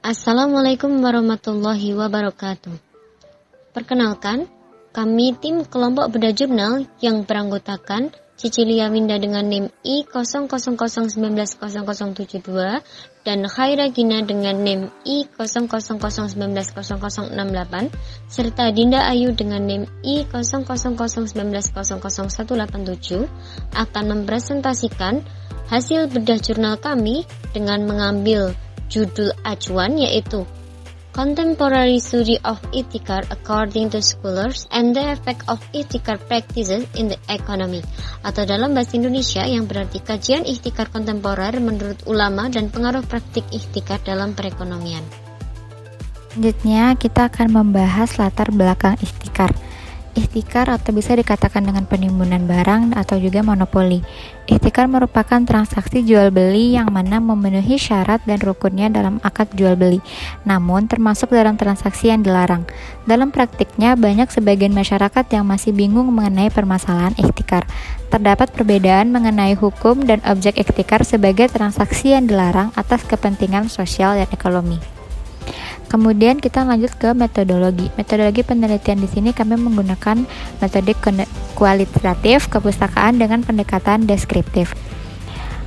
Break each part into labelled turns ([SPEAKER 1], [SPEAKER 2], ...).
[SPEAKER 1] Assalamualaikum warahmatullahi wabarakatuh. Perkenalkan, kami tim kelompok bedah jurnal yang beranggotakan Cicilia Winda dengan NIM I0001900072 dan Khaira Gina dengan NIM I0001900068 serta Dinda Ayu dengan NIM I0001900187 akan mempresentasikan hasil bedah jurnal kami dengan mengambil judul acuan yaitu Contemporary Study of Ihtikar According to Scholars and the Effect of Ihtikar Practices in the Economy, atau dalam bahasa Indonesia yang berarti kajian ihtikar kontemporer menurut ulama dan pengaruh praktik ihtikar dalam perekonomian.
[SPEAKER 2] Selanjutnya kita akan membahas latar belakang ihtikar. Ihtikar atau bisa dikatakan dengan penimbunan barang atau juga monopoli. Ihtikar merupakan transaksi jual beli yang mana memenuhi syarat dan rukunnya dalam akad jual beli, namun termasuk dalam transaksi yang dilarang. Dalam praktiknya banyak sebagian masyarakat yang masih bingung mengenai permasalahan ihtikar. Terdapat perbedaan mengenai hukum dan objek ihtikar sebagai transaksi yang dilarang atas kepentingan sosial dan ekonomi. Kemudian kita lanjut ke metodologi. Metodologi penelitian di sini kami menggunakan metode kualitatif kepustakaan dengan pendekatan deskriptif.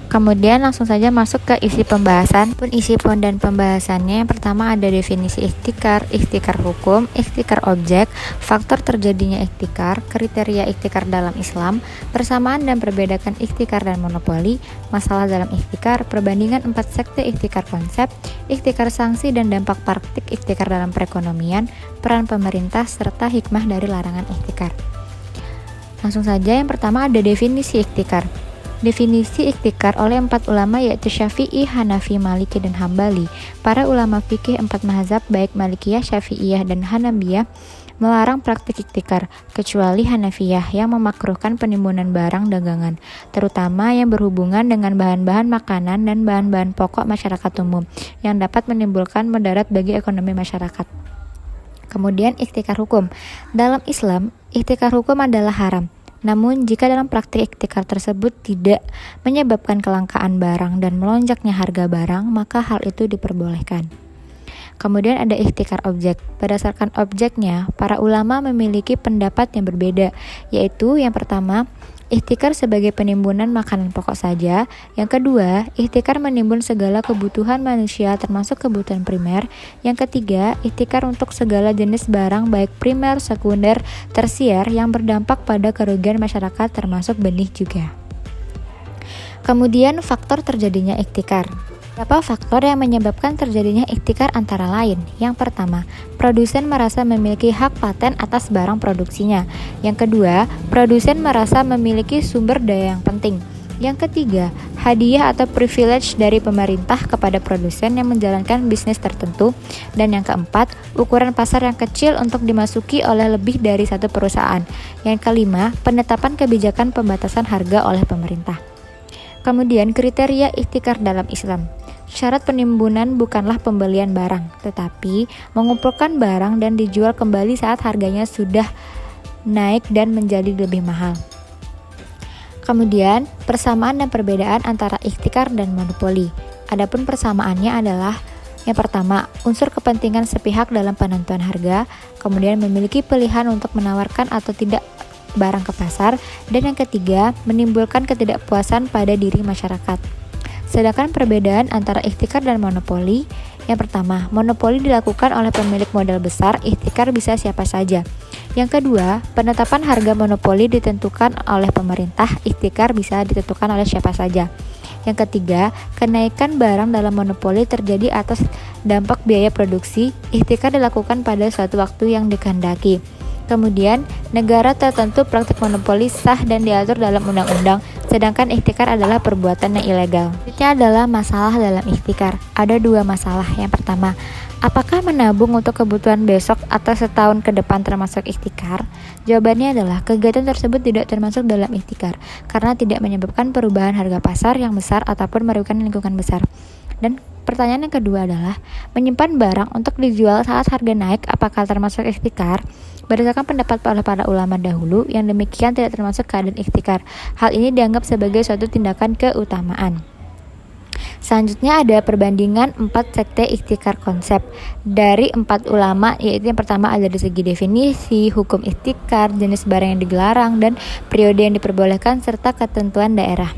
[SPEAKER 2] Kemudian langsung saja masuk ke isi pembahasan. Isi dan pembahasannya yang pertama ada definisi ihtikar, ihtikar hukum, ihtikar objek, faktor terjadinya ihtikar, kriteria ihtikar dalam Islam, persamaan dan perbedaan ihtikar dan monopoli, masalah dalam ihtikar, perbandingan 4 sekte ihtikar konsep, ihtikar sanksi dan dampak praktik ihtikar dalam perekonomian, peran pemerintah serta hikmah dari larangan ihtikar. Langsung saja yang pertama ada definisi ihtikar. Definisi ihtikar oleh 4 ulama yaitu Syafi'i, Hanafi, Maliki, dan Hambali. Para ulama fikih 4 mazhab baik Malikiyah, Syafi'iyah, dan Hanabiyah melarang praktik ihtikar, kecuali Hanafiyah yang memakruhkan penimbunan barang dagangan, terutama yang berhubungan dengan bahan-bahan makanan dan bahan-bahan pokok masyarakat umum, yang dapat menimbulkan mudarat bagi ekonomi masyarakat. Kemudian ihtikar hukum. Dalam Islam, ihtikar hukum adalah haram. Namun, jika dalam praktik ihtikar tersebut tidak menyebabkan kelangkaan barang dan melonjaknya harga barang, maka hal itu diperbolehkan. Kemudian ada ihtikar objek. Berdasarkan objeknya, para ulama memiliki pendapat yang berbeda, yaitu yang pertama, ihtikar sebagai penimbunan makanan pokok saja. Yang kedua, ihtikar menimbun segala kebutuhan manusia termasuk kebutuhan primer. Yang ketiga, ihtikar untuk segala jenis barang baik primer, sekunder, tersier yang berdampak pada kerugian masyarakat termasuk benih juga. Kemudian faktor terjadinya ihtikar. Beberapa faktor yang menyebabkan terjadinya ihtikar antara lain. Yang pertama, produsen merasa memiliki hak paten atas barang produksinya. Yang kedua, produsen merasa memiliki sumber daya yang penting. Yang ketiga, hadiah atau privilege dari pemerintah kepada produsen yang menjalankan bisnis tertentu. Dan yang keempat, ukuran pasar yang kecil untuk dimasuki oleh lebih dari satu perusahaan. Yang kelima, penetapan kebijakan pembatasan harga oleh pemerintah. Kemudian kriteria ihtikar dalam Islam. Syarat penimbunan bukanlah pembelian barang, tetapi mengumpulkan barang dan dijual kembali saat harganya sudah naik dan menjadi lebih mahal. Kemudian, persamaan dan perbedaan antara ihtikar dan monopoli. Adapun persamaannya adalah yang pertama, unsur kepentingan sepihak dalam penentuan harga, kemudian memiliki pilihan untuk menawarkan atau tidak barang ke pasar, dan yang ketiga, menimbulkan ketidakpuasan pada diri masyarakat. Sedangkan perbedaan antara ihtikar dan monopoli, yang pertama, monopoli dilakukan oleh pemilik modal besar, ihtikar bisa siapa saja. Yang kedua, penetapan harga monopoli ditentukan oleh pemerintah, ihtikar bisa ditentukan oleh siapa saja. Yang ketiga, kenaikan barang dalam monopoli terjadi atas dampak biaya produksi, ihtikar dilakukan pada suatu waktu yang dikehendaki. Kemudian, negara tertentu praktik monopoli sah dan diatur dalam undang-undang, sedangkan ihtikar adalah perbuatan yang ilegal. Selanjutnya adalah masalah dalam ihtikar. Ada 2 masalah. Yang pertama, apakah menabung untuk kebutuhan besok atau setahun ke depan termasuk ihtikar? Jawabannya adalah kegiatan tersebut tidak termasuk dalam ihtikar, karena tidak menyebabkan perubahan harga pasar yang besar ataupun merugikan lingkungan besar. Dan pertanyaan yang kedua adalah, menyimpan barang untuk dijual saat harga naik apakah termasuk ihtikar? Berdasarkan pendapat oleh para ulama dahulu, yang demikian tidak termasuk keadaan ihtikar. Hal ini dianggap sebagai suatu tindakan keutamaan. Selanjutnya ada perbandingan 4 sekte ikhtikar konsep dari 4 ulama, yaitu yang pertama ada dari segi definisi, hukum ikhtikar, jenis barang yang dilarang, dan periode yang diperbolehkan, serta ketentuan daerah.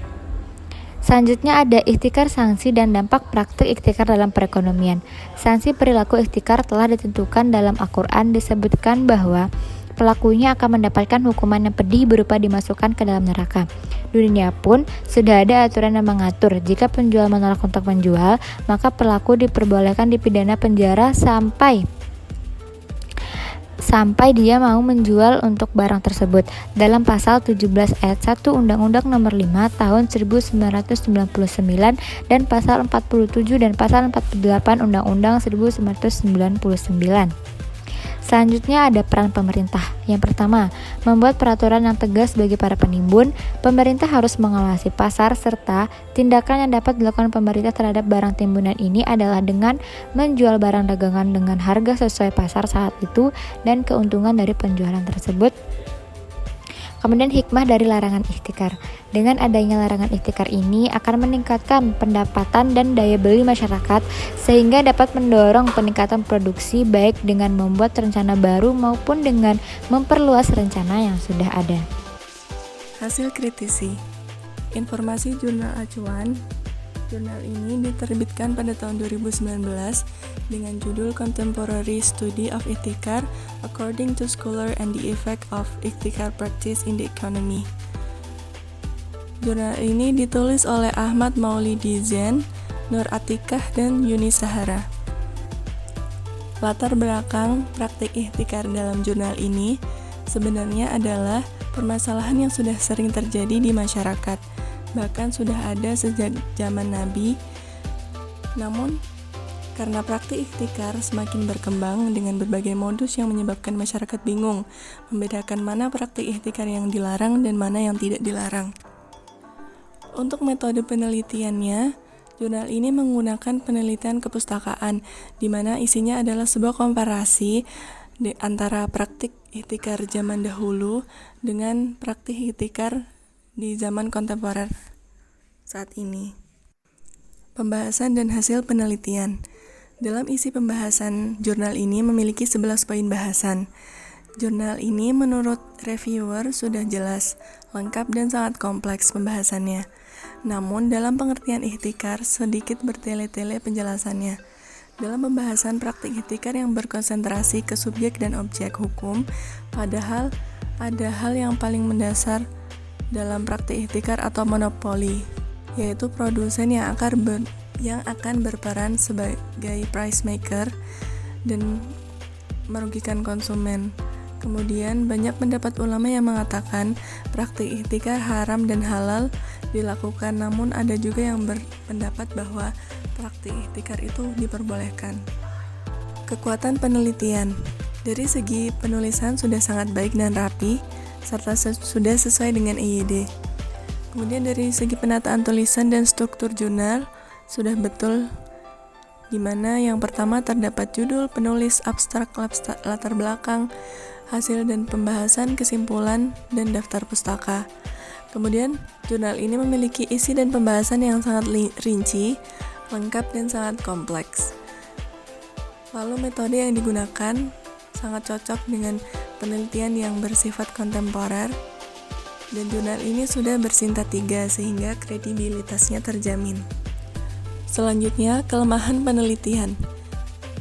[SPEAKER 2] Selanjutnya ada ikhtikar sanksi dan dampak praktik ikhtikar dalam perekonomian. Sanksi perilaku ikhtikar telah ditentukan dalam Al-Quran, disebutkan bahwa pelakunya akan mendapatkan hukuman yang pedih berupa dimasukkan ke dalam neraka. Di dunia pun sudah ada aturan yang mengatur jika penjual menolak untuk menjual, maka pelaku diperbolehkan dipidana penjara sampai dia mau menjual untuk barang tersebut dalam pasal 17 ayat 1 Undang-Undang Nomor 5 Tahun 1999 dan pasal 47 dan pasal 48 Undang-Undang 1999. Selanjutnya ada peran pemerintah. Yang pertama, membuat peraturan yang tegas bagi para penimbun. Pemerintah harus mengawasi pasar, serta tindakan yang dapat dilakukan pemerintah terhadap barang timbunan ini adalah dengan menjual barang dagangan dengan harga sesuai pasar saat itu dan keuntungan dari penjualan tersebut. Kemudian hikmah dari larangan ikhtikar. Dengan adanya larangan ikhtikar ini akan meningkatkan pendapatan dan daya beli masyarakat sehingga dapat mendorong peningkatan produksi baik dengan membuat rencana baru maupun dengan memperluas rencana yang sudah ada.
[SPEAKER 3] Hasil kritisi. Informasi jurnal acuan. Jurnal ini diterbitkan pada tahun 2019 dengan judul Contemporary Study of Ikhtikar According to Scholar and the Effect of Ikhtikar Practice in the Economy. Jurnal ini ditulis oleh Ahmad Maulidi Zain, Nur Atikah, dan Yuni Sahara. Latar belakang praktik ikhtikar dalam jurnal ini sebenarnya adalah permasalahan yang sudah sering terjadi di masyarakat, bahkan sudah ada sejak zaman Nabi. Namun, karena praktik ikhtikar semakin berkembang dengan berbagai modus yang menyebabkan masyarakat bingung membedakan mana praktik ikhtikar yang dilarang dan mana yang tidak dilarang. Untuk metode penelitiannya, jurnal ini menggunakan penelitian kepustakaan, di mana isinya adalah sebuah komparasi antara praktik ikhtikar zaman dahulu dengan praktik ikhtikar di zaman kontemporer saat ini. Pembahasan dan hasil penelitian. Dalam isi pembahasan, jurnal ini memiliki 11 poin bahasan. Jurnal ini menurut reviewer sudah jelas, lengkap dan sangat kompleks pembahasannya. Namun dalam pengertian ikhtikar sedikit bertele-tele penjelasannya. Dalam pembahasan praktik ikhtikar yang berkonsentrasi ke subjek dan objek hukum, padahal ada hal yang paling mendasar dalam praktik ikhtikar atau monopoli, yaitu produsen yang akan berperan sebagai price maker dan merugikan konsumen. Kemudian banyak pendapat ulama yang mengatakan praktik ikhtikar haram dan halal dilakukan, namun ada juga yang berpendapat bahwa praktik ikhtikar itu diperbolehkan. Kekuatan penelitian. Dari segi penulisan sudah sangat baik dan rapi, serta sudah sesuai dengan EYD. Kemudian dari segi penataan tulisan dan struktur jurnal sudah betul, di mana yang pertama terdapat judul, penulis, abstrak, latar belakang, hasil dan pembahasan, kesimpulan, dan daftar pustaka. Kemudian jurnal ini memiliki isi dan pembahasan yang sangat rinci, lengkap, dan sangat kompleks. Lalu metode yang digunakan sangat cocok dengan penelitian yang bersifat kontemporer, dan jurnal ini sudah bersinta 3 sehingga kredibilitasnya terjamin. Selanjutnya, kelemahan penelitian.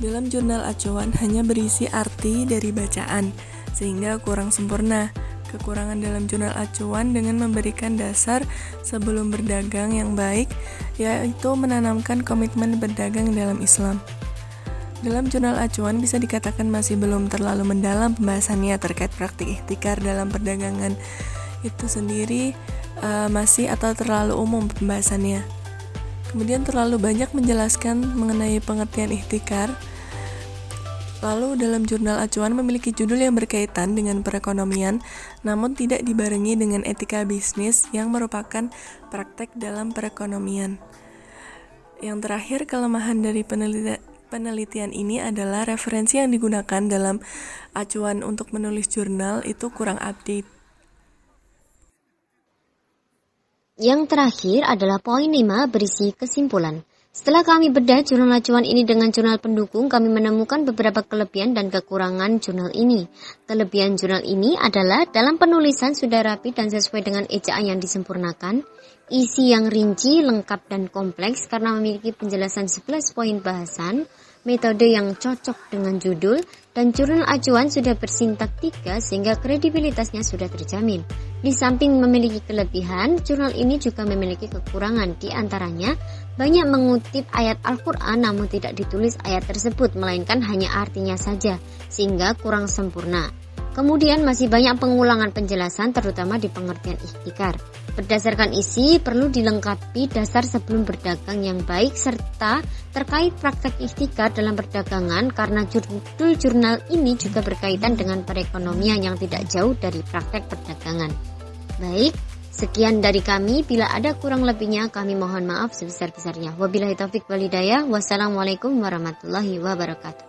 [SPEAKER 3] Dalam jurnal acuan hanya berisi arti dari bacaan, sehingga kurang sempurna. Kekurangan dalam jurnal acuan dengan memberikan dasar sebelum berdagang yang baik, yaitu menanamkan komitmen berdagang dalam Islam. Dalam jurnal acuan bisa dikatakan masih belum terlalu mendalam pembahasannya terkait praktik ikhtikar dalam perdagangan itu sendiri, masih atau terlalu umum pembahasannya. Kemudian terlalu banyak menjelaskan mengenai pengertian ikhtikar. Lalu dalam jurnal acuan memiliki judul yang berkaitan dengan perekonomian, namun tidak dibarengi dengan etika bisnis yang merupakan praktek dalam perekonomian. Yang terakhir, kelemahan dari penelitian ini adalah referensi yang digunakan dalam acuan untuk menulis jurnal itu kurang update.
[SPEAKER 1] Yang terakhir adalah poin 5 berisi kesimpulan. Setelah kami bedah jurnal acuan ini dengan jurnal pendukung, kami menemukan beberapa kelebihan dan kekurangan jurnal ini. Kelebihan jurnal ini adalah dalam penulisan sudah rapi dan sesuai dengan ejaan yang disempurnakan, isi yang rinci, lengkap, dan kompleks karena memiliki penjelasan 11 poin bahasan, metode yang cocok dengan judul, dan jurnal acuan sudah bersintaktika sehingga kredibilitasnya sudah terjamin. Di samping memiliki kelebihan, jurnal ini juga memiliki kekurangan, di antaranya banyak mengutip ayat Al-Quran namun tidak ditulis ayat tersebut, melainkan hanya artinya saja, sehingga kurang sempurna. Kemudian masih banyak pengulangan penjelasan terutama di pengertian ihtikar. Berdasarkan isi, perlu dilengkapi dasar sebelum berdagang yang baik serta terkait praktek ihtikar dalam perdagangan karena judul jurnal ini juga berkaitan dengan perekonomian yang tidak jauh dari praktek perdagangan. Baik, sekian dari kami. Bila ada kurang lebihnya kami mohon maaf sebesar-besarnya. Wabillahi taufik wal hidayah. Wassalamualaikum warahmatullahi wabarakatuh.